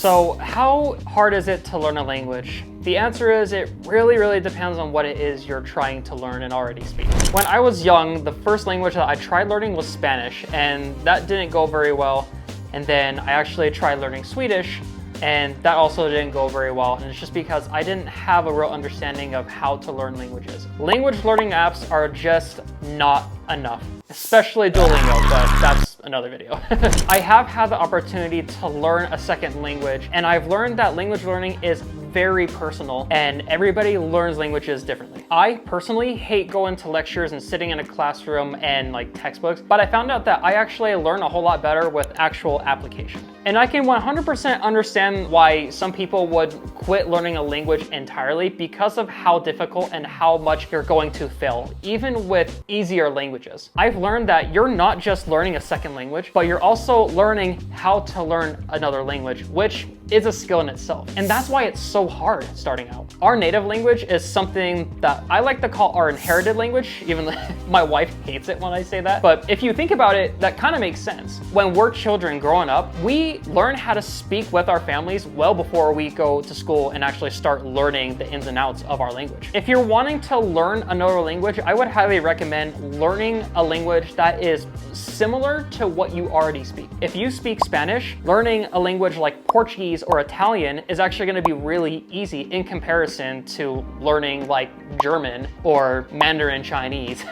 So how hard is it to learn a language? The answer is it really depends on what it is you're trying to learn and already speak. When I was young, the first language that I tried learning was Spanish, and that didn't go very well. And then I actually tried learning Swedish, and that also didn't go very well. And it's just because I didn't have a real understanding of how to learn languages. Language learning apps are just not enough, especially Duolingo, but that's another video. I have had the opportunity to learn a second language, and I've learned that language learning is very personal and everybody learns languages differently. I personally hate going to lectures and sitting in a classroom and like textbooks, but I found out that I actually learn a whole lot better with actual application. And I can 100% understand why some people would quit learning a language entirely because of how difficult and how much you're going to fail, even with easier languages. I've learned that you're not just learning a second language, but you're also learning how to learn another language, which is a skill in itself. And that's why it's so hard starting out. Our native language is something that I like to call our inherited language, even though my wife hates it when I say that. But if you think about it, that kind of makes sense. When we're children growing up, we learn how to speak with our families well before we go to school and actually start learning the ins and outs of our language. If you're wanting to learn another language, I would highly recommend learning a language that is similar to what you already speak. If you speak Spanish, learning a language like Portuguese or Italian is actually going to be really easy in comparison to learning like German or Mandarin Chinese.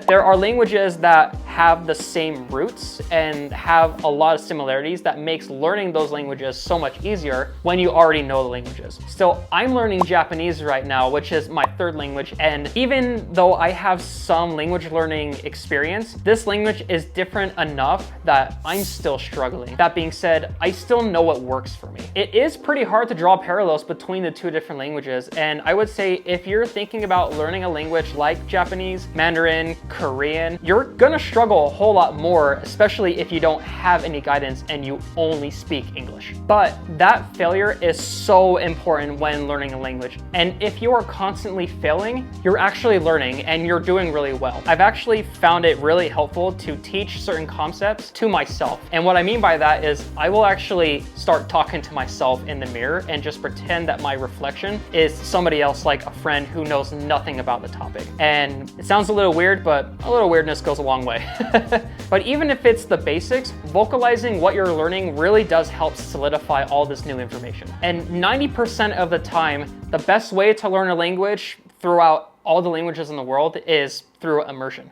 There are languages that have the same roots and have a lot of similarities that makes learning those languages so much easier when you already know the languages. Still, I'm learning Japanese right now, which is my third language, and even though I have some language learning experience, this language is different enough that I'm still struggling. That being said, I still know what works for me. It is pretty hard to draw parallels between the two different languages, and I would say if you're thinking about learning a language like Japanese, Mandarin, Korean, you're gonna struggle a whole lot more, especially if you don't have any guidance and you only speak English. But that failure is so important when learning a language. And if you are constantly failing, you're actually learning and you're doing really well. I've actually found it really helpful to teach certain concepts to myself. And what I mean by that is I will actually start talking to myself in the mirror and just pretend that my reflection is somebody else, like a friend who knows nothing about the topic. And it sounds a little weird, but a little weirdness goes a long way. But even if it's the basics, vocalizing what you're learning really does help solidify all this new information. And 90% of the time, the best way to learn a language throughout all the languages in the world is through immersion.